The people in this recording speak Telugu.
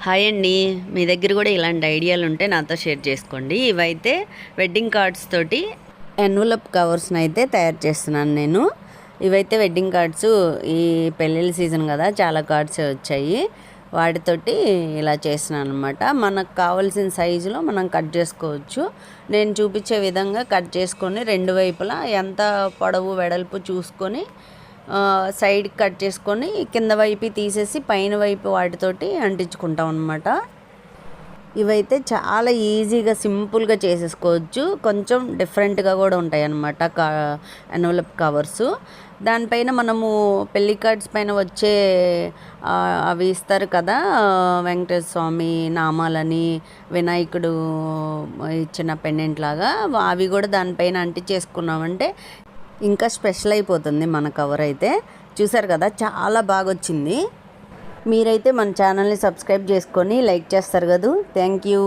హాయ్ అండి. మీ దగ్గర కూడా ఇలాంటి ఐడియాలు ఉంటే నాతో షేర్ చేసుకోండి. ఇవైతే వెడ్డింగ్ కార్డ్స్ తోటి ఎన్వలప్ కవర్స్ని అయితే తయారు చేస్తున్నాను నేను. ఇవైతే వెడ్డింగ్ కార్డ్స్, ఈ పెళ్ళిళ్ళ సీజన్ కదా, చాలా కార్డ్స్ వచ్చాయి. వాటితోటి ఇలా చేస్తున్నాను అనమాట. మనకు కావాల్సిన సైజులో మనం కట్ చేసుకోవచ్చు. నేను చూపించే విధంగా కట్ చేసుకొని రెండు వైపులా ఎంత పొడవు వెడల్పు చూసుకొని సైడ్కి కట్ చేసుకొని కింద వైపు తీసేసి పైన వైపు వాటితోటి అంటించుకుంటాం అనమాట. ఇవైతే చాలా ఈజీగా సింపుల్గా చేసేసుకోవచ్చు. కొంచెం డిఫరెంట్గా కూడా ఉంటాయి అన్నమాట ఎన్వలప్ కవర్సు. దానిపైన మనము పెళ్లి కార్డ్స్ పైన వచ్చే అవి ఇస్తారు కదా, వెంకటేశ్వర స్వామి నామాలని, వినాయకుడు ఇచ్చిన పెండెంట్ లాగా, అవి కూడా దానిపైన అంటించేసుకున్నామంటే ఇంకా స్పెషల్ అయిపోతుంది మన కవర్ అయితే. చూసారు కదా, చాలా బాగా వచ్చింది. మీరైతే మన ఛానల్ని సబ్స్క్రైబ్ చేసుకొని లైక్ చేస్తారు కదా. Thank you.